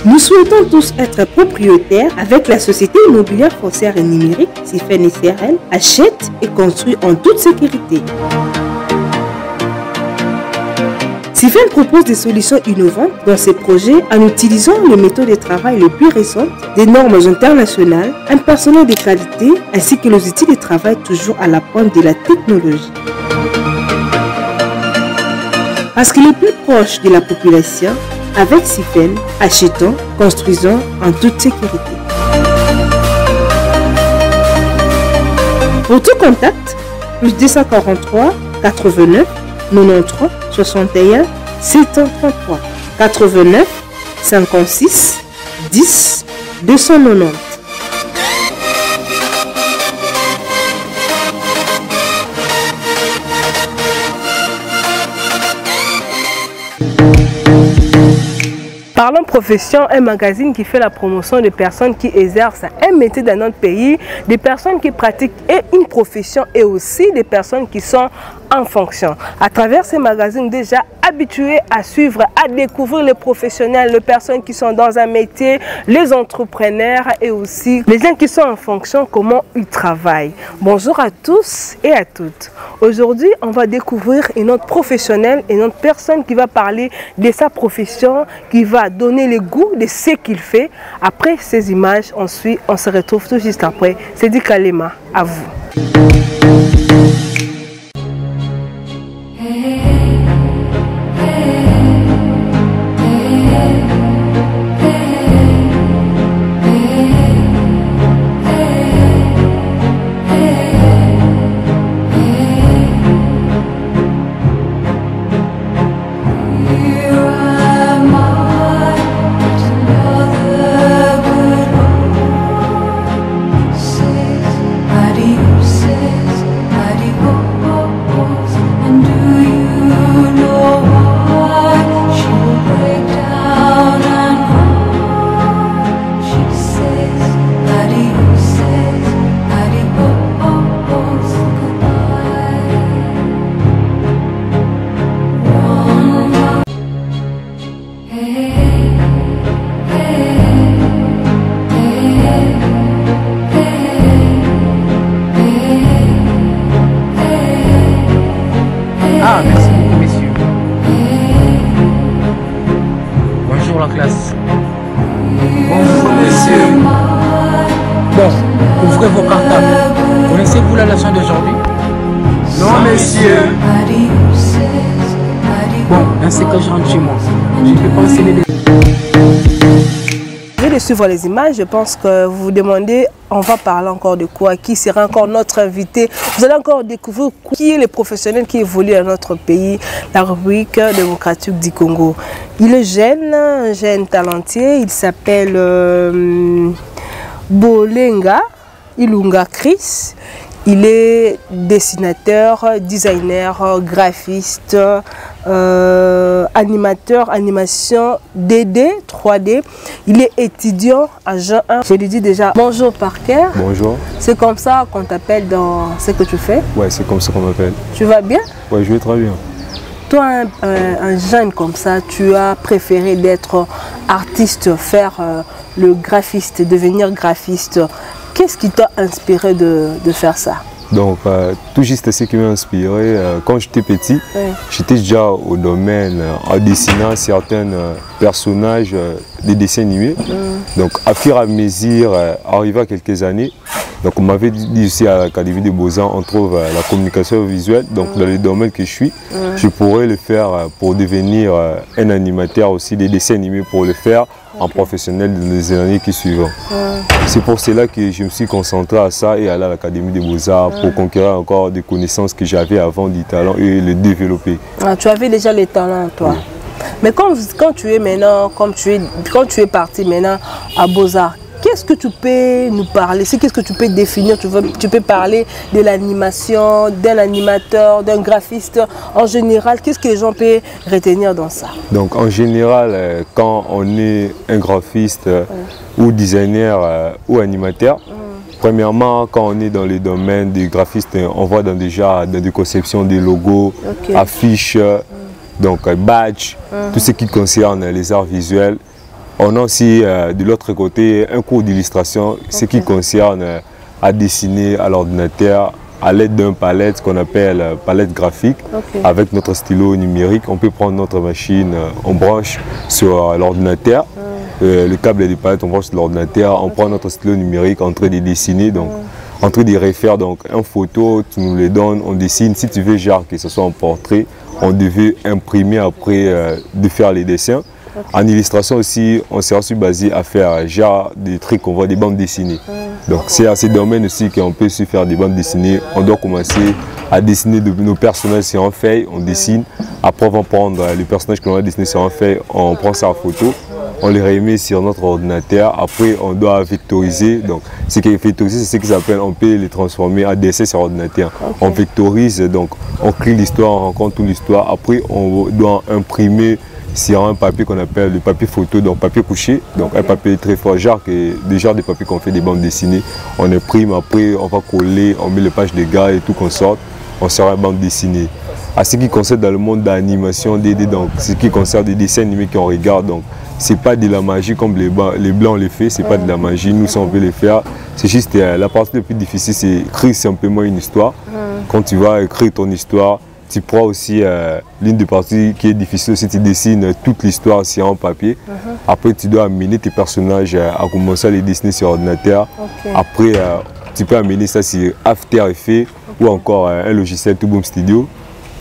Nous souhaitons tous être propriétaires avec la société immobilière foncière et numérique Sifen SRL, achète et construit en toute sécurité. Sifen propose des solutions innovantes dans ses projets en utilisant les méthodes de travail les plus récentes, des normes internationales, un personnel de qualité ainsi que les outils de travail toujours à la pointe de la technologie. Parce qu'il est plus proche de la population, avec Sifen, achetons, construisons en toute sécurité. Pour tout contact, plus 243 89 93 61 733 89 56 10 290. Parlons Profession, un magazine qui fait la promotion des personnes qui exercent un métier dans notre pays, des personnes qui pratiquent une profession et aussi des personnes qui sont en fonction. À travers ces magazines déjà habitués à suivre, à découvrir les professionnels, les personnes qui sont dans un métier, les entrepreneurs et aussi les gens qui sont en fonction, comment ils travaillent. Bonjour à tous et à toutes. Aujourd'hui, on va découvrir une autre professionnelle, une autre personne qui va parler de sa profession, qui va donner le goût de ce qu'il fait. Après ces images, on se retrouve tout juste après. C'est dit Kalema, à vous. Ah, merci beaucoup, messieurs. Bonjour la classe. Bonjour, messieurs. Bon, ouvrez vos cartables. Connaissez-vous la leçon d'aujourd'hui? Non, messieurs. Bon, ainsi que je rentre chez moi, je peux pas enseigner des... De suivre les images, je pense que vous vous demandez, on va parler encore de quoi, qui sera encore notre invité. Vous allez encore découvrir qui est les professionnels qui évoluent dans notre pays, la République démocratique du Congo. Il est jeune talentueux, il s'appelle Bolenga Ilunga Chris. Il est dessinateur, designer, graphiste, animateur, animation 2D, 3D. Il est étudiant à Jean 1. Je lui dis déjà bonjour Parker. Bonjour. C'est comme ça qu'on t'appelle dans ce que tu fais? Ouais, c'est comme ça qu'on m'appelle. Tu vas bien? Ouais, je vais très bien. Toi, un jeune comme ça, tu as préféré d'être artiste, faire le graphiste, devenir graphiste. Qu'est-ce qui t'a inspiré de faire ça? Donc, tout juste ce qui m'a inspiré, quand j'étais petit, j'étais déjà au domaine en dessinant certains personnages des dessins animés. Donc, à fur et à mesure, arrivé à quelques années, donc on m'avait dit aussi à l'Académie des Beaux-Arts, on trouve la communication visuelle. Donc, dans le domaine que je suis, je pourrais le faire pour devenir un animateur aussi des dessins animés, pour le faire en professionnel dans les années qui suivent. C'est pour cela que je me suis concentré à ça et aller à l'Académie des Beaux-Arts pour conquérir encore des connaissances que j'avais avant du talent et les développer. Ah, tu avais déjà les talents, toi. Oui. Mais quand tu es maintenant, quand tu es parti maintenant à Beaux-Arts, qu'est-ce que tu peux nous parler? Qu'est-ce que tu peux définir? Tu peux parler de l'animation, d'un animateur, d'un graphiste. En général, qu'est-ce que les gens peuvent retenir dans ça? Donc en général, quand on est un graphiste ou designer ou animateur, premièrement, quand on est dans les domaines des graphistes, on voit déjà dans des conceptions des logos, affiches, donc badges, tout ce qui concerne les arts visuels. On a aussi de l'autre côté un cours d'illustration, ce qui concerne à dessiner à l'ordinateur à l'aide d'un palette qu'on appelle palette graphique. Avec notre stylo numérique, on peut prendre notre machine, on branche sur l'ordinateur. Le câble des palettes, on branche sur l'ordinateur, on prend notre stylo numérique en train de dessiner, donc en train de refaire donc une photo, tu nous les donnes, on dessine. Si tu veux genre que ce soit un portrait, on devait imprimer après de faire les dessins. En illustration aussi, on s'est aussi basé à faire genre des trucs qu'on voit des bandes dessinées. Donc c'est à ces domaines aussi qu'on peut aussi faire des bandes dessinées. On doit commencer à dessiner nos personnages sur un feuille, on dessine. Après on va prendre les personnages qu'on a dessinés sur un feuille, on prend ça en photo, on les remet sur notre ordinateur. Après on doit vectoriser. Donc ce qui est vectorisé, c'est ce qui s'appelle, on peut les transformer en dessin sur ordinateur. On vectorise, donc on crée l'histoire, on rencontre toute l'histoire. Après on doit imprimer sur un papier qu'on appelle le papier photo, donc papier couché, donc un papier très fort, genre des genres de papier qu'on fait des bandes dessinées. On imprime, après on va coller, on met les pages des gars et tout qu'on sorte, on sort une bande dessinée. À ce qui concerne dans le monde d'animation, donc ce qui concerne des dessins animés qu'on regarde, donc c'est pas de la magie comme les blancs les fait, c'est pas de la magie, nous si on veut les faire, c'est juste la partie la plus difficile, c'est écrire simplement une histoire. Quand tu vas écrire ton histoire, tu prends aussi l'une des parties qui est difficile aussi, tu dessines toute l'histoire sur un papier. Après, tu dois amener tes personnages à commencer à les dessiner sur ordinateur. Après, tu peux amener ça sur After Effects ou encore un logiciel Toon Studio.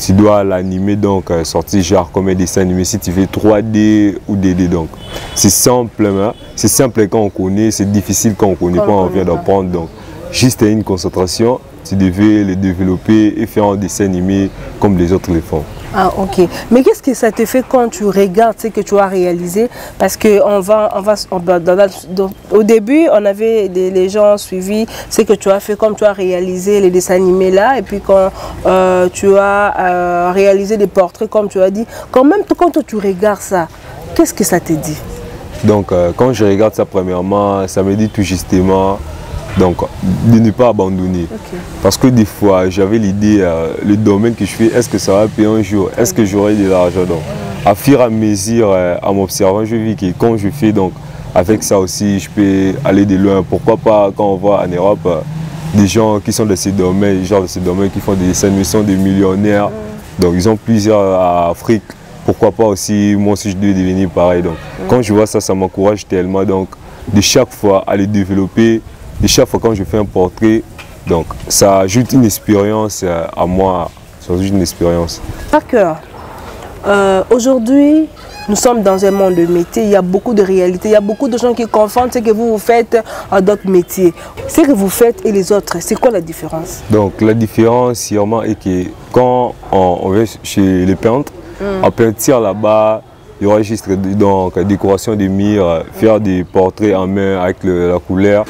Tu dois l'animer, donc sortir genre comme un dessin animé si tu fais 3D ou 2D. Donc c'est simple quand on connaît, c'est difficile quand on ne connaît pas, on vient d'apprendre. Donc juste une concentration. Tu devais les développer et faire un dessin animé comme les autres le font. Ah ok. Mais qu'est-ce que ça te fait quand tu regardes ce que tu as réalisé? Parce que au début, on avait les gens suivi ce que tu as fait, comme tu as réalisé les dessins animés là. Et puis quand tu as réalisé des portraits, comme tu as dit. Quand tu regardes ça, qu'est-ce que ça te dit? Donc quand je regarde ça premièrement, ça me dit tout justement donc de ne pas abandonner. Parce que des fois j'avais l'idée, le domaine que je fais, est-ce que ça va payer un jour, est-ce que j'aurai de l'argent? Donc à fur et à mesure, en m'observant, je vis que quand je fais, donc avec ça aussi je peux aller de loin. Pourquoi pas quand on voit en Europe des gens qui sont de ces domaines, qui font des dessins, ils sont des millionnaires, donc ils ont plusieurs à Afrique. Pourquoi pas aussi moi aussi je dois devenir pareil? Donc quand je vois ça, ça m'encourage tellement, donc de chaque fois à les développer. Et chaque fois quand je fais un portrait, donc ça ajoute une expérience à moi, ça ajoute une expérience. D'accord. Aujourd'hui, nous sommes dans un monde de métiers, il y a beaucoup de réalités, il y a beaucoup de gens qui confondent ce que vous faites à d'autres métiers. Ce que vous faites et les autres, c'est quoi la différence? Donc la différence sûrement est que quand on va chez les peintres, à peinture là-bas, il y aura juste donc décoration des murs, faire des portraits en main avec la couleur.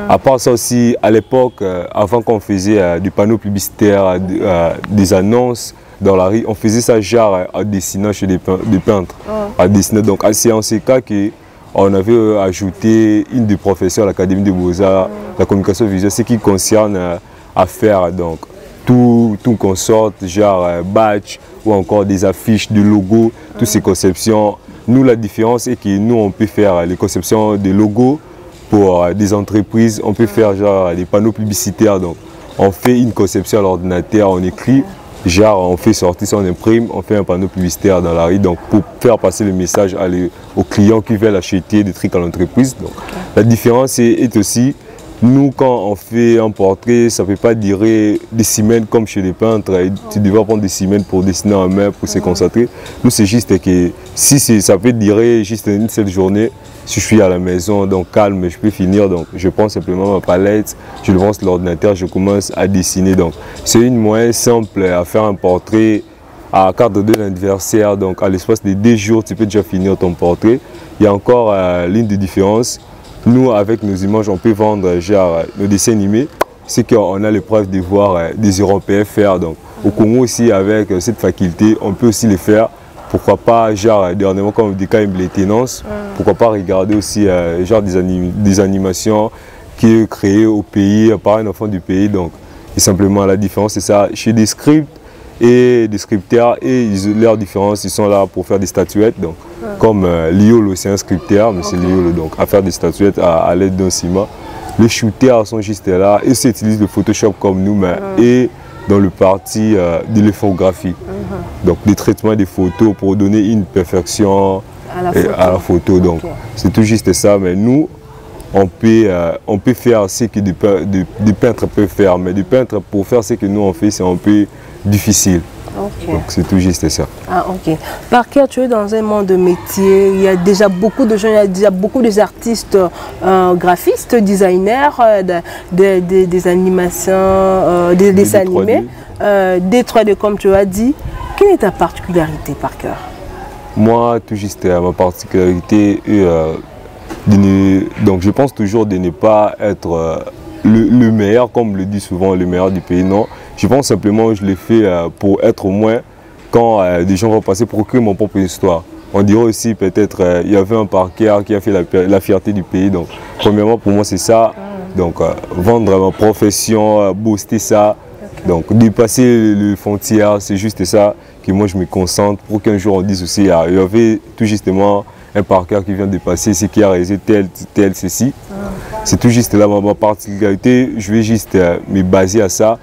À part ça aussi, à l'époque, avant qu'on faisait des panneaux publicitaires, des annonces dans la rue, on faisait ça genre en dessinant chez des peintres. À dessiner. Donc c'est en ce cas qu'on avait ajouté une des professeurs à l'Académie des Beaux-Arts, la communication visuelle, ce qui concerne à faire donc tout qu'on sorte, genre badge ou encore des affiches, des logos, toutes ces conceptions. Nous, la différence est que nous, on peut faire les conceptions des logos pour des entreprises, on peut faire genre des panneaux publicitaires. Donc on fait une conception à l'ordinateur, on écrit, genre on fait sortir, on imprime, on fait un panneau publicitaire dans la rue, donc pour faire passer le message aux clients qui veulent acheter des trucs à l'entreprise. Donc la différence est aussi, nous quand on fait un portrait, ça ne peut pas durer des semaines comme chez les peintres, tu devrais prendre des semaines pour dessiner en main, pour se concentrer. Nous c'est juste que si ça peut durer juste une seule journée, si je suis à la maison, donc calme, je peux finir, donc je prends simplement ma palette, je le lance sur l'ordinateur, je commence à dessiner. Donc c'est une moyen simple à faire un portrait à cadre de l'anniversaire, donc à l'espace de 2 jours, tu peux déjà finir ton portrait. Il y a encore l'une des différences. nous, avec nos images, on peut vendre genre, nos dessins animés. C'est qu'on a l'épreuve de voir des Européens faire. Donc, au Congo aussi, avec cette faculté, on peut aussi les faire. Pourquoi pas, genre, dernièrement, comme des cas de tenance, pourquoi pas regarder aussi genre des animations qui est créées au pays, par un enfant du pays. Donc, et simplement, la différence, c'est ça. Chez des scripts et des scripteurs, et leur différence, ils sont là pour faire des statuettes. Donc, comme Liolo, c'est un scripteur, mais c'est Liolo, donc à faire des statuettes à l'aide d'un ciment. Les shooters sont juste là, ils utilisent le Photoshop comme nous, mais et dans le parti de l'infographie. Donc des traitements des photos pour donner une perfection à la photo. Donc c'est tout juste ça, mais nous, on peut faire ce que des peintres peuvent faire, mais des peintres, pour faire ce que nous on fait, c'est un peu difficile. Donc c'est tout juste ça. Ah ok. Parker, tu es dans un monde de métier, il y a déjà beaucoup de gens, il y a déjà beaucoup d'artistes graphistes, designers, des animations, des dessins animés, des 3D comme tu as dit. Quelle est ta particularité, Parker? Moi, tout juste ma particularité, donc je pense toujours de ne pas être le meilleur, comme le dit souvent, le meilleur du pays, non. Je pense simplement que je l'ai fait pour être au moins, quand des gens vont passer, pour écrire mon propre histoire. On dirait aussi peut-être il y avait un Parker qui a fait la fierté du pays. Donc premièrement pour moi c'est ça. Donc vendre ma profession, booster ça. Donc dépasser les frontières, c'est juste ça que moi je me concentre pour qu'un jour on dise aussi il y avait tout justement un Parker qui vient de passer, c'est qui a réalisé tel, ceci. C'est tout juste là ma particularité, je vais juste me baser à ça.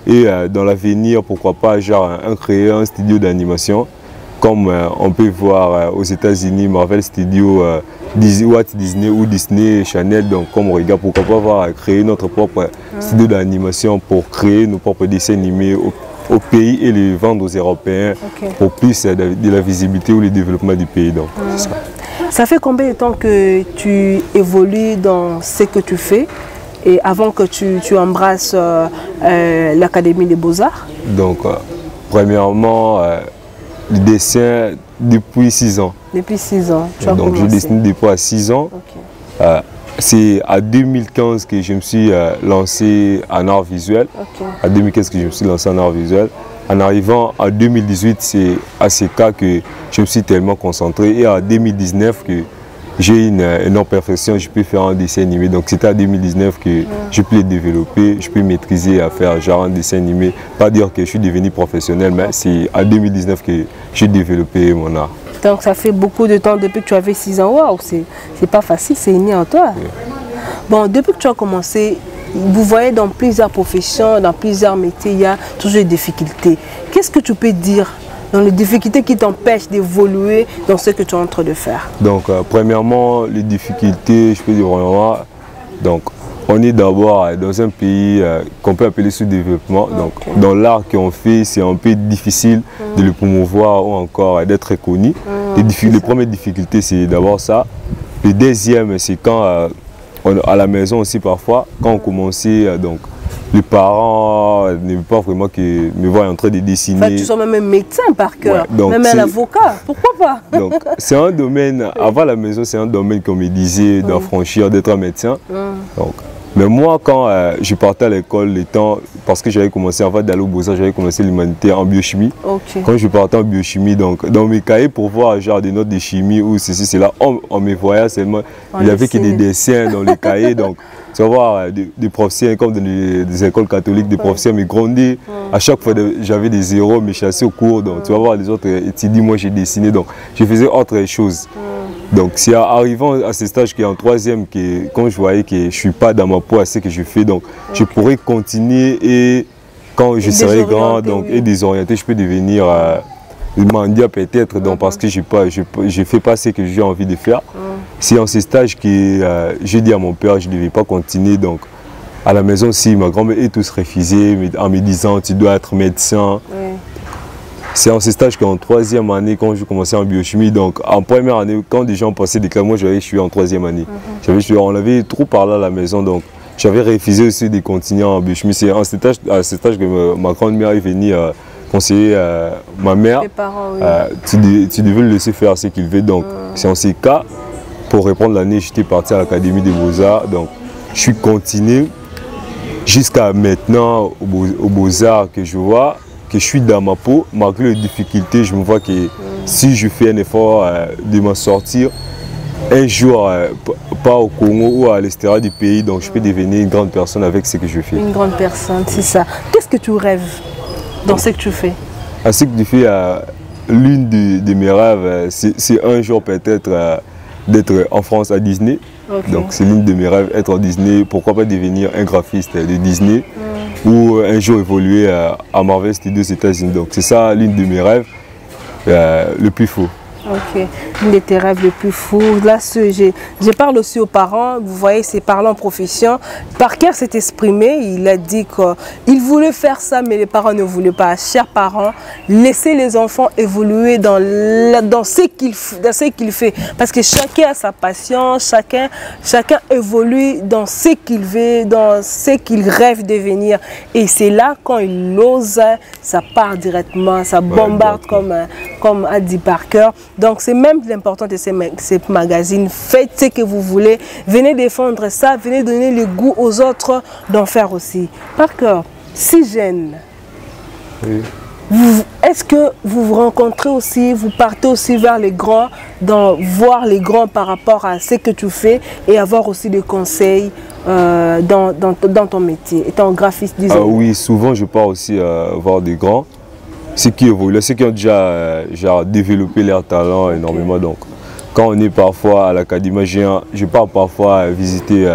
Et dans l'avenir, pourquoi pas, genre créer un studio d'animation, comme on peut voir aux États-Unis, Marvel Studio, Walt Disney ou Disney Channel. Donc, comme on regarde, pourquoi pas avoir créé notre propre studio d'animation pour créer nos propres dessins animés au pays et les vendre aux Européens pour plus de la visibilité ou le développement du pays. Donc, c'est ça. Ça fait combien de temps que tu évolues dans ce que tu fais? Et avant que tu embrasses l'Académie des Beaux-Arts? Donc, premièrement, le dessin depuis 6 ans. Depuis 6 ans, tu as donc, commencé. je dessine depuis à 6 ans. C'est à 2015 que je me suis lancé en art visuel. À 2015 que je me suis lancé en art visuel. En arrivant en 2018, c'est à ce cas que je me suis tellement concentré. Et en 2019, que j'ai une énorme perfection, je peux faire un dessin animé. Donc c'était en 2019 que je peux le développer, je peux maîtriser à faire genre un dessin animé. Pas dire que je suis devenu professionnel, mais c'est en 2019 que j'ai développé mon art. Donc ça fait beaucoup de temps depuis que tu avais 6 ans. Waouh, c'est pas facile, c'est né en toi. Bon, depuis que tu as commencé, vous voyez dans plusieurs professions, dans plusieurs métiers, il y a toujours des difficultés. Qu'est-ce que tu peux dire dans les difficultés qui t'empêchent d'évoluer dans ce que tu es en train de faire? Donc, premièrement, les difficultés, je peux dire vraiment, donc, on est d'abord dans un pays qu'on peut appeler sous-développement. Donc, dans l'art qu'on fait, c'est un peu difficile de le promouvoir ou encore d'être reconnu. Les premières difficultés, c'est d'abord ça. Le deuxième, c'est quand, à la maison aussi parfois, quand on commençait, donc, les parents ne veulent pas vraiment que me voient en train de dessiner. Enfin, tu sois même un médecin par cœur, même un avocat, pourquoi pas? Donc c'est un domaine, avant la maison, c'est un domaine qu'on me disait d'affranchir, d'être un médecin. Donc, mais moi, quand je partais à l'école, le temps, parce que j'avais commencé, avant d'aller au Beaux-Arts, j'avais commencé l'humanité en biochimie. Quand je partais en biochimie, donc dans mes cahiers pour voir genre des notes de chimie ou ceci, c'est là, on me voyait seulement, il n'y avait que des dessins dans les cahiers. Donc, tu vas voir des professeurs comme dans des écoles catholiques, des professeurs me grondaient. À chaque fois, j'avais des zéros, me chassaient au cours. Donc, tu vas voir les autres étudiants, moi j'ai dessiné. Donc, je faisais autre chose. Donc, c'est arrivant à ce stage qui est en troisième, que quand je voyais que je ne suis pas dans ma peau à ce que je fais, donc je pourrais continuer et quand je serai grand donc, et désorienté, je peux devenir mendiant peut-être, donc parce que je ne fais pas ce que j'ai envie de faire. C'est en ce stage que j'ai dit à mon père, je ne devais pas continuer. Donc, à la maison aussi, ma grand-mère est tous refusée en me disant, tu dois être médecin. C'est en ce stage qu'en troisième année, quand je commençais en biochimie, donc en première année, quand des gens passaient des classes, moi je suis en troisième année. On avait trop parlé à la maison, donc j'avais refusé aussi de continuer en biochimie. C'est à ce stage que ma grand-mère est venue conseiller ma mère. Tu devais le laisser faire ce qu'il veut. Donc c'est en ces cas, pour reprendre l'année, j'étais parti à l'Académie des Beaux-Arts. Donc, je suis continué jusqu'à maintenant aux Beaux-Arts que je vois, que je suis dans ma peau. Malgré les difficultés, je me vois que si je fais un effort de m'en sortir, un jour, pas au Congo ou à l'extérieur du pays, donc je peux devenir une grande personne avec ce que je fais. Une grande personne, c'est ça. Qu'est-ce que tu rêves dans ce que tu fais? À ce que tu fais, l'une de mes rêves, c'est un jour peut-être d'être en France à Disney. Okay. Donc c'est l'une de mes rêves, être en Disney. Pourquoi pas devenir un graphiste de Disney ou un jour évoluer à Marvel Studios aux États-Unis. Donc c'est ça l'une de mes rêves le plus faux. Ok, une de tes rêves les plus fous. Là, je parle aussi aux parents. Vous voyez, c'est parlant en profession. Parker s'est exprimé. Il a dit qu'il voulait faire ça, mais les parents ne voulaient pas. Chers parents, laissez les enfants évoluer dans ce qu'il fait. Parce que chacun a sa passion, chacun évolue dans ce qu'il veut, dans ce qu'il rêve de devenir. Et c'est là, quand il ose, ça part directement, ça bombarde comme a dit Parker. Donc c'est même l'important de ces magazines. Faites ce que vous voulez, venez défendre ça, venez donner le goût aux autres d'en faire aussi. Parker, si jeune, oui. Est-ce que vous vous rencontrez aussi, vous partez aussi vers les grands, voir les grands par rapport à ce que tu fais et avoir aussi des conseils dans ton métier, étant graphiste designer? Oui, souvent je pars aussi voir des grands. Ceux qui évoluent, ceux qui ont déjà développé leur talent énormément. Donc, quand on est parfois à l'académie, je pars parfois visiter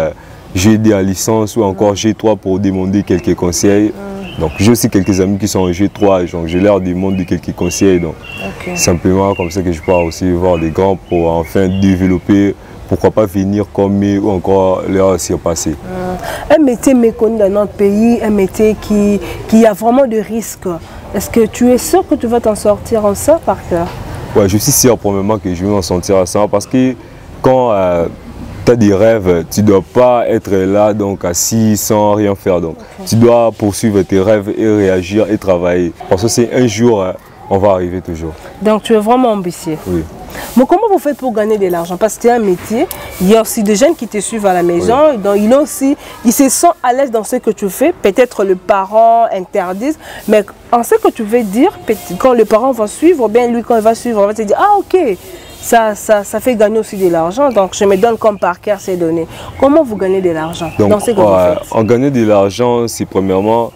G2 à licence ou encore G3 pour demander quelques conseils. Donc, j'ai aussi quelques amis qui sont en G3, donc je leur demande quelques conseils. Donc, simplement comme ça que je pars aussi voir des grands pour enfin développer, pourquoi pas venir comme eux ou encore leur surpasser. Un métier méconnu dans notre pays, un métier qui a vraiment de risques. Est-ce que tu es sûr que tu vas t'en sortir en ça, Parker? Ouais, je suis sûr pour le moment que je vais m'en sortir en ça parce que quand tu as des rêves, tu ne dois pas être là donc assis sans rien faire. Donc, tu dois poursuivre tes rêves et réagir et travailler. Parce que c'est un jour, on va arriver toujours. Donc tu es vraiment ambitieux. Oui. Mais comment vous faites pour gagner de l'argent? Parce que c'est un métier, il y a aussi des jeunes qui te suivent à la maison, oui. Donc ils se sentent à l'aise dans ce que tu fais. Peut-être les parents interdisent, mais en ce que tu veux dire, quand les parents vont suivre, bien lui quand il va suivre, on va te dire, ah ok, ça fait gagner aussi de l'argent. Donc je me donne comme Parker ces données. Comment vous gagnez de l'argent dans ce que vous faites? En gagner de l'argent, c'est premièrement,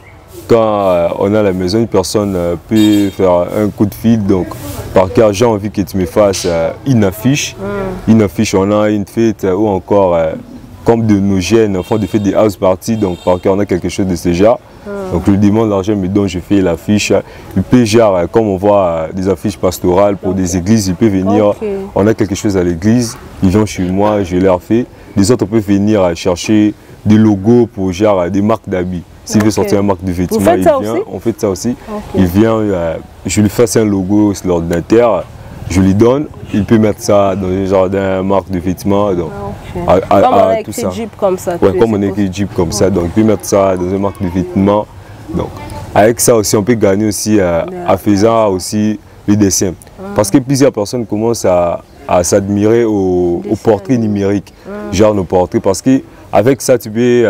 quand on est à la maison, une personne peut faire un coup de fil. Donc, Parker, j'ai envie que tu me fasses une affiche. Une affiche, on a une fête ou encore, comme de nos jeunes font des fêtes des house parties. Donc, Parker, on a quelque chose de ce genre. Donc, je lui demande l'argent, me donne, je fais l'affiche. Il peut, genre, comme on voit des affiches pastorales pour des églises, il peut venir. On a quelque chose à l'église, ils viennent chez moi, je leur fais. Les autres peuvent venir chercher des logos pour genre, des marques d'habits. S'il veut sortir une marque de vêtements, il vient. On fait ça aussi. Il vient, je lui fais un logo sur l'ordinateur, je lui donne, il peut mettre ça dans un jardin, marque de vêtements. Donc, comme on a écrit Jeep comme ça. Ouais, comme on a écrit Jeep comme ça. Donc, il peut mettre ça dans une marque de vêtements. Donc, avec ça aussi, on peut gagner aussi en faisant aussi le dessin. Parce que plusieurs personnes commencent à s'admirer au portrait numérique, genre nos portraits. Parce que avec ça, tu peux,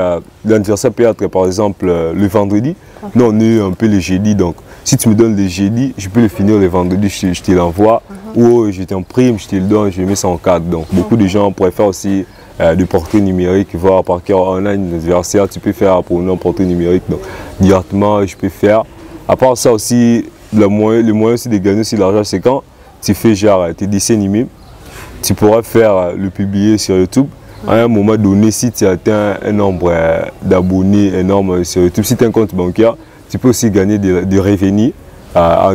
l'anniversaire peut être par exemple le vendredi. Nous, on est un peu le jeudi. Donc, si tu me donnes le jeudi, je peux le finir le vendredi, je te l'envoie. Ou je t'imprime, je te le donne, je mets ça en cadre. Donc, beaucoup de gens pourraient faire aussi des portraits numériques, voir par cœur. On a un anniversaire, tu peux faire pour nous un portrait numérique. Donc, directement, je peux faire. À part ça aussi, le moyen aussi de gagner aussi de l'argent, c'est quand tu fais genre tes dessins animés, tu pourras faire le publier sur YouTube. À un moment donné, si tu atteins un nombre d'abonnés énorme sur YouTube, si tu as un compte bancaire, tu peux aussi gagner des revenus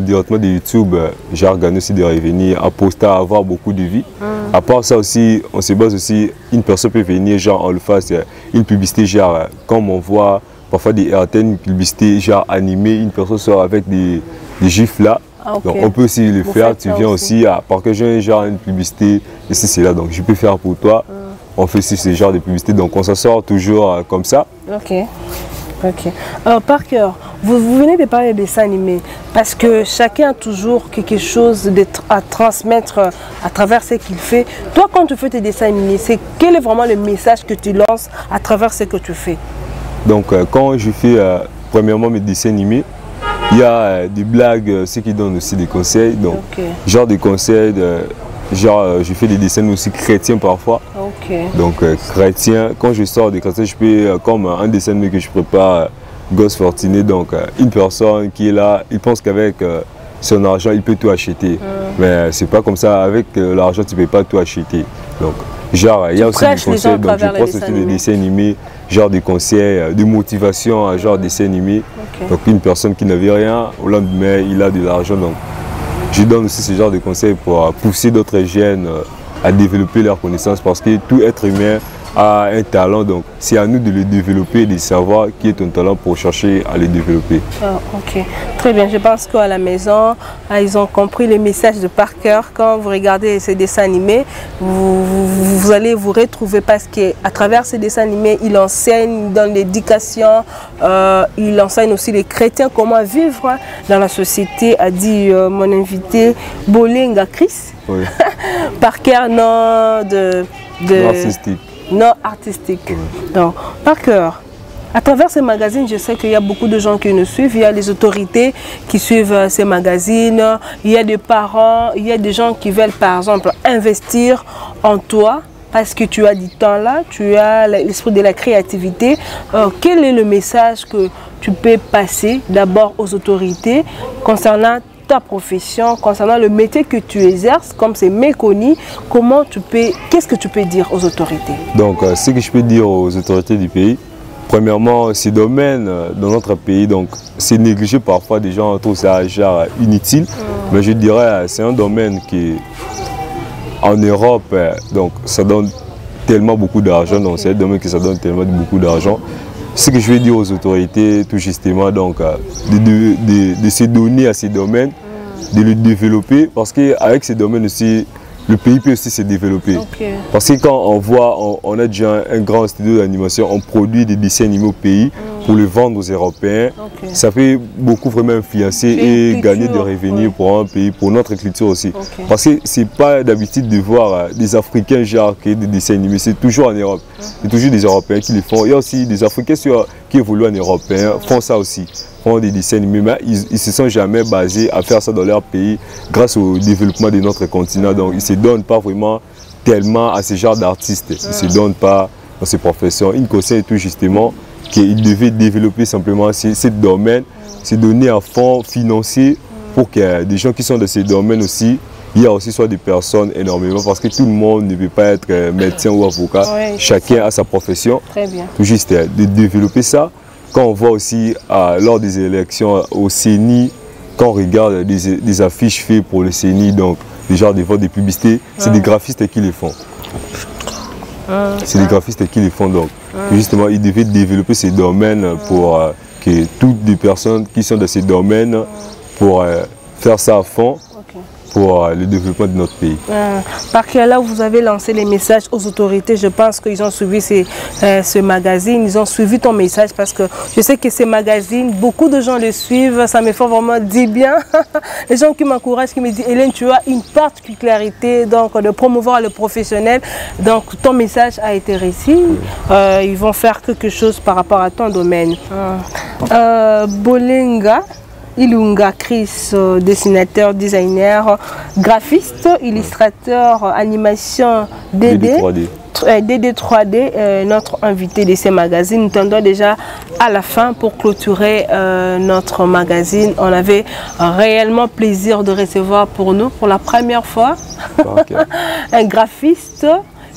directement de YouTube, genre gagner aussi des revenus, en postant, avoir beaucoup de vie. À part ça aussi, on se base aussi, une personne peut venir, genre on le fasse une publicité, genre comme on voit parfois des RTN, une publicité genre animée, une personne sort avec des gifs là. Donc on peut aussi le faire, tu viens aussi, parce que j'ai genre une publicité, et c'est là, donc je peux faire pour toi. On fait aussi ce genre de publicité, donc on s'en sort toujours comme ça. Ok. Alors, Parker, vous venez de parler des dessins animés parce que chacun a toujours quelque chose à transmettre à travers ce qu'il fait. Toi, quand tu fais tes dessins animés, quel est vraiment le message que tu lances à travers ce que tu fais? Donc, quand je fais premièrement mes dessins animés, il y a des blagues, ceux qui donnent aussi des conseils. Donc, genre des conseils, je fais des dessins aussi chrétiens parfois. Donc, chrétien, quand je sors des chrétiens, je fais comme un dessin animé que je prépare, Gosse Fortuné. Donc, une personne qui est là, il pense qu'avec son argent, il peut tout acheter. Mais c'est pas comme ça, avec l'argent, tu ne peux pas tout acheter. Donc, genre, il y a aussi des conseils, donc je prends aussi des dessins animés, genre des conseils, de motivation, genre des dessins animés. Donc une personne qui n'avait rien, au lendemain, il a de l'argent. Donc je donne aussi ce genre de conseils pour pousser d'autres jeunes à développer leurs connaissances parce que tout être humain a un talent. Donc c'est à nous de le développer, de savoir qui est ton talent pour chercher à le développer. Ok, très bien. Je pense qu'à la maison, ils ont compris le message de Parker. Quand vous regardez ces dessins animés, vous allez vous retrouver parce qu'à travers ces dessins animés, il enseigne dans l'éducation, il enseigne aussi les chrétiens comment vivre dans la société, a dit mon invité Bolinga Chris. Oui. Parker, non artistique. Non artistique. Donc, Parker, à travers ces magazines, je sais qu'il y a beaucoup de gens qui nous suivent. Il y a les autorités qui suivent ces magazines. Il y a des parents, il y a des gens qui veulent, par exemple, investir en toi parce que tu as du temps là, tu as l'esprit de la créativité. Quel est le message que tu peux passer d'abord aux autorités concernant ta profession, concernant le métier que tu exerces, comme c'est méconnu, qu'est-ce que tu peux dire aux autorités? Donc, ce que je peux dire aux autorités du pays, premièrement, ces domaines dans notre pays, donc c'est négligé parfois, des gens trouvent ça genre inutile, mais je dirais c'est un domaine qui, en Europe, donc ça donne tellement beaucoup d'argent, donc c'est un domaine qui ça donne tellement beaucoup d'argent. Ce que je veux dire aux autorités, tout justement, donc, de se donner à ces domaines, de le développer, parce qu'avec ces domaines aussi, le pays peut aussi se développer. Parce que quand on voit, on a déjà un grand studio d'animation, on produit des dessins animés au pays pour le vendre aux Européens. Ça peut beaucoup vraiment influencer et gagner des revenus pour un pays, pour notre culture aussi. Parce que c'est pas d'habitude de voir des Africains genre créer des dessins animés, c'est toujours en Europe. C'est toujours des Européens qui le font. Il y a aussi des Africains qui évoluent en Européen, font ça aussi. Font des dessins animés, mais ils ne se sont jamais basés à faire ça dans leur pays grâce au développement de notre continent. Donc ils ne se donnent pas vraiment tellement à ce genre d'artistes. Ils ne se donnent pas dans ces professions. Ils conseillent tout justement qu'ils devaient développer simplement ce domaine, se donner à fond financier pour que des gens qui sont dans ces domaines aussi, il y a aussi soit des personnes énormément parce que tout le monde ne peut pas être médecin ou avocat. Chacun a sa profession. Très bien. Tout juste de développer ça. Quand on voit aussi lors des élections au CENI, quand on regarde des affiches faites pour le CENI, donc des genres de votes, des publicités, c'est des graphistes qui les font. C'est des graphistes qui les font. Donc justement, ils devaient développer ces domaines pour que toutes les personnes qui sont dans ces domaines pour faire ça à fond. Pour le développement de notre pays. Parce que là, vous avez lancé les messages aux autorités. Je pense qu'ils ont suivi ce magazine. Ils ont suivi ton message parce que je sais que ces magazines, beaucoup de gens les suivent. Ça me fait vraiment dire bien. Les gens qui m'encouragent, qui me disent, Hélène, tu as une particularité donc, de promouvoir le professionnel. Donc, ton message a été réussi. Ils vont faire quelque chose par rapport à ton domaine. Bolinga Ilunga Chris, dessinateur, designer, graphiste, illustrateur, animation DD 3D, notre invité de ces magazines. Nous tendons déjà à la fin pour clôturer notre magazine. On avait réellement plaisir de recevoir pour nous, pour la première fois, un graphiste.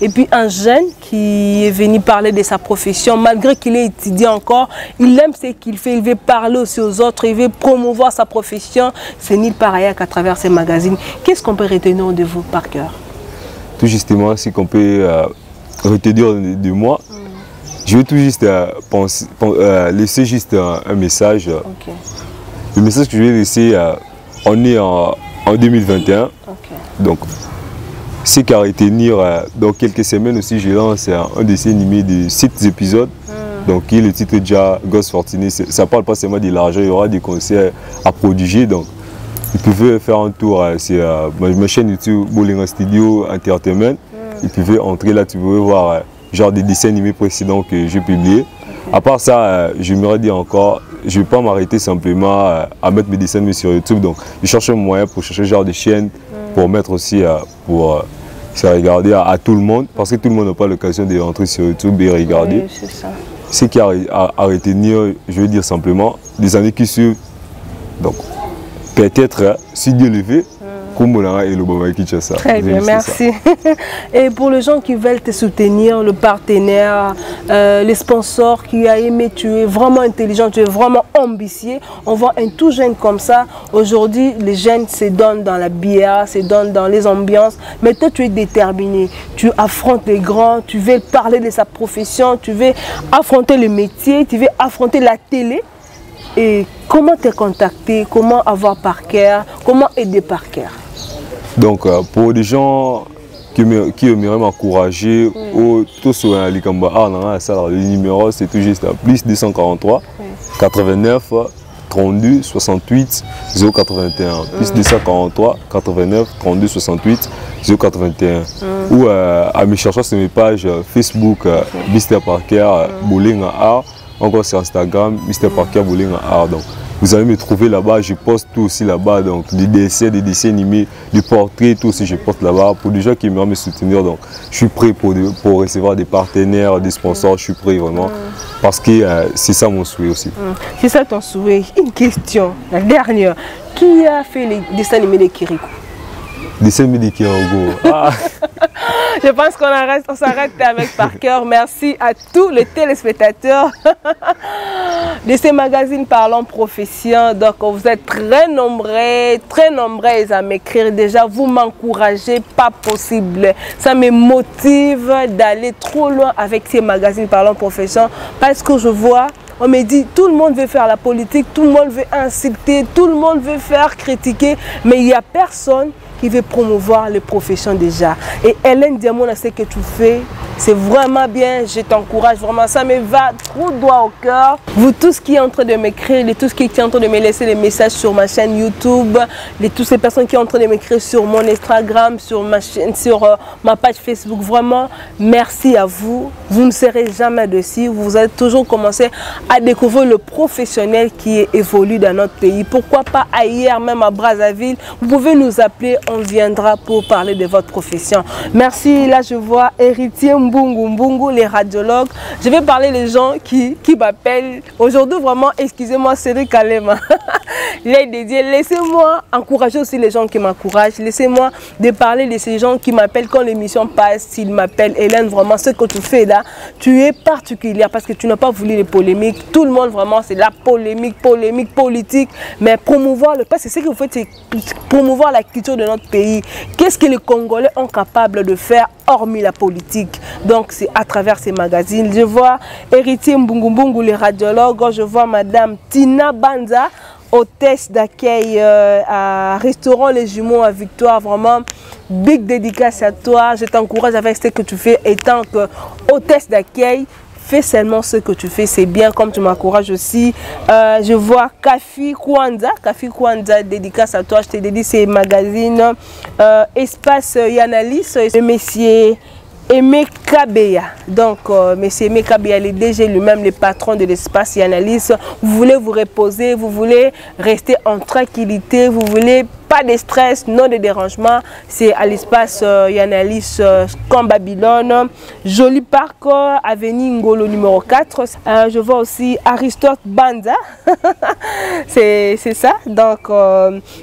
Et puis un jeune qui est venu parler de sa profession, malgré qu'il ait étudié encore, il aime ce qu'il fait, il veut parler aussi aux autres, il veut promouvoir sa profession. C'est nulle part ailleurs qu'à travers ces magazines. Qu'est-ce qu'on peut retenir de vous, Parker? Tout justement, ce qu'on peut retenir de moi, je veux tout juste laisser juste un message. Le message que je vais laisser, on est en 2021. Donc, ce qu'à retenir, dans quelques semaines aussi, je lance un dessin animé de 7 épisodes Donc, qui est le titre déjà Gosse Fortuné, ça ne parle pas seulement de l'argent, il y aura des concerts à prodiger. Donc, ils pouvaient faire un tour, c'est ma chaîne YouTube Bolinga Studio Entertainment. Ils pouvaient entrer là, tu pouvais voir genre des dessins animés précédents que j'ai publiés. À part ça, je me dire encore, je ne vais pas m'arrêter simplement à mettre mes dessins animés sur YouTube. Donc, je cherche un moyen pour chercher genre de chaînes pour mettre aussi, pour se regarder à tout le monde. Parce que tout le monde n'a pas l'occasion de rentrer sur YouTube et regarder. Oui, c'est ça. Ce qui a à retenir, je veux dire simplement, des années qui suivent. Donc, peut-être, si Dieu le fait, Kumbonara et le Baba Kinshasa. Très bien, merci. Et pour les gens qui veulent te soutenir, le partenaire, les sponsors qui a aimé, tu es vraiment intelligent, tu es vraiment ambitieux. On voit un tout jeune comme ça. Aujourd'hui, les jeunes se donnent dans la bière, se donnent dans les ambiances. Mais toi, tu es déterminé. Tu affrontes les grands, tu veux parler de sa profession, tu veux affronter le métier, tu veux affronter la télé. Et comment te contacter, comment avoir Parker, comment aider Parker? Donc, pour des gens qui aimeraient m'encourager, ou tout sur un Likamba, le numéro c'est tout juste plus 243 89 32 68 081. Plus 243 89 32 68 081. Ou à me chercher sur mes pages Facebook, Mr Parker Bolinga Art. Encore sur Instagram, Mr Parker Bolinga Art. Donc, vous allez me trouver là-bas, je poste tout aussi là-bas, donc des dessins animés, des portraits, tout aussi je poste là-bas. Pour des gens qui aimeraient me soutenir, donc je suis prêt pour recevoir des partenaires, des sponsors, je suis prêt vraiment. Parce que c'est ça mon souhait aussi. C'est ça ton souhait. Une question, la dernière. Qui a fait les dessins animés de Kirikou? Dessin animé de Kirikou. Je pense qu'on s'arrête avec Parker. Merci à tous les téléspectateurs de ces magazines Parlons Profession. Donc vous êtes très nombreux à m'écrire. Déjà, vous m'encouragez, pas possible. Ça me motive d'aller trop loin avec ces magazines Parlons Profession parce que je vois, on me dit, tout le monde veut faire la politique, tout le monde veut insulter, tout le monde veut faire critiquer, mais il n'y a personne qui veut promouvoir les professions déjà. Et Hélène Diamond, ce que tu fais, c'est vraiment bien, je t'encourage vraiment, ça me va trop droit au cœur. Vous tous qui êtes en train de m'écrire, tous qui êtes en train de me laisser des messages sur ma chaîne YouTube, toutes ces personnes qui sont en train de m'écrire sur mon Instagram, sur ma chaîne, sur ma page Facebook, vraiment, merci à vous. Vous ne serez jamais dessus, vous allez toujours commencer à découvrir le professionnel qui évolue dans notre pays. Pourquoi pas ailleurs, même à Brazzaville, vous pouvez nous appeler, on viendra pour parler de votre profession. Merci, là je vois Héritier Mbungu, les radiologues. Je vais parler des gens qui m'appellent. Aujourd'hui, vraiment, excusez-moi, Cédric Kalema. Il est dédié. Laissez-moi encourager aussi les gens qui m'encouragent. Laissez-moi de parler de ces gens qui m'appellent quand l'émission passe. S'ils m'appellent, Hélène, vraiment, ce que tu fais là, tu es particulière parce que tu n'as pas voulu les polémiques. Tout le monde, vraiment, c'est la polémique politique. Mais promouvoir le passé, c'est ce que vous faites, c'est promouvoir la culture de notre pays. Qu'est-ce que les Congolais ont capable de faire hormis la politique? Donc c'est à travers ces magazines. Je vois Héritier Mbungu, les radiologues. Je vois Madame Tina Banza, hôtesse d'accueil à Restaurant Les Jumeaux à Victoire. Vraiment, big dédicace à toi. Je t'encourage avec ce que tu fais étant que hôtesse d'accueil. Fais seulement ce que tu fais, c'est bien, comme tu m'encourages aussi. Je vois Kafi Kwanza, dédicace à toi, je te dédie ces magazines. Espace Yanalis, le monsieur Aimé Kabeya. Donc, monsieur Aimé Kabeya, le DG lui-même, le patron de l'espace Yanalis. Vous voulez vous reposer, vous voulez rester en tranquillité, vous voulez pas de stress, non de dérangement. C'est à l'espace Yanalis comme Babylone. Joli parc, avenue Ngolo numéro 4. Je vois aussi Aristote Banza. C'est ça. Donc,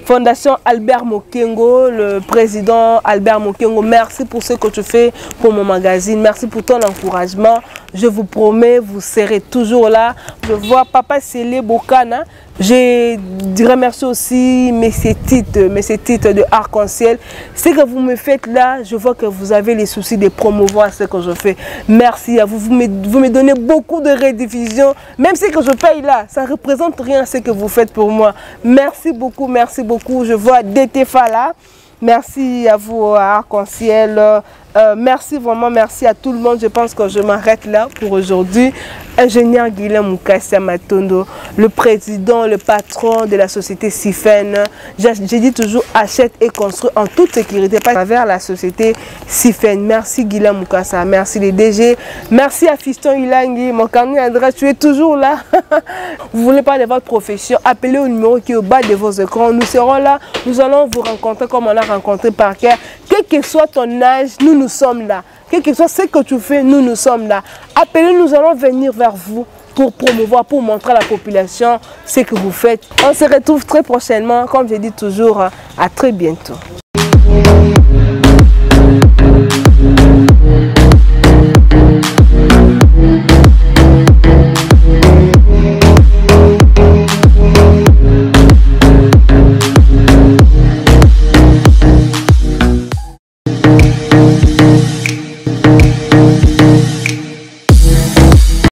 Fondation Albert Mokengo, le président Albert Mokengo, merci pour ce que tu fais pour mon magazine. Merci pour ton encouragement. Je vous promets, vous serez toujours là. Je vois Papa Sélé Bokana. Je remercie aussi mes titres de Arc-en-Ciel. Ce que vous me faites là, je vois que vous avez les soucis de promouvoir ce que je fais. Merci à vous. Vous me donnez beaucoup de rediffusion. Même ce que je paye là, ça ne représente rien ce que vous faites pour moi. Merci beaucoup, merci beaucoup. Je vois Détefa là. Merci à vous, Arc-en-Ciel. Merci vraiment, merci à tout le monde. Je pense que je m'arrête là pour aujourd'hui. Ingénieur Guillaume Mukassia Matondo, le président, le patron de la société Sifen. J'ai dit toujours achète et construit en toute sécurité à travers la société Sifen. Merci Guillaume Mukassia, merci les DG, merci à Fiston Ilangi, mon carnet adresse, tu es toujours là. Vous voulez parler de votre profession, appelez au numéro qui est au bas de vos écrans. Nous serons là, nous allons vous rencontrer comme on a rencontré par cœur. Quel que soit ton âge, nous sommes là. Quel que soit ce que tu fais, nous sommes là. Appelez-nous, nous allons venir vers vous pour promouvoir, pour montrer à la population ce que vous faites. On se retrouve très prochainement, comme je dis toujours, à très bientôt.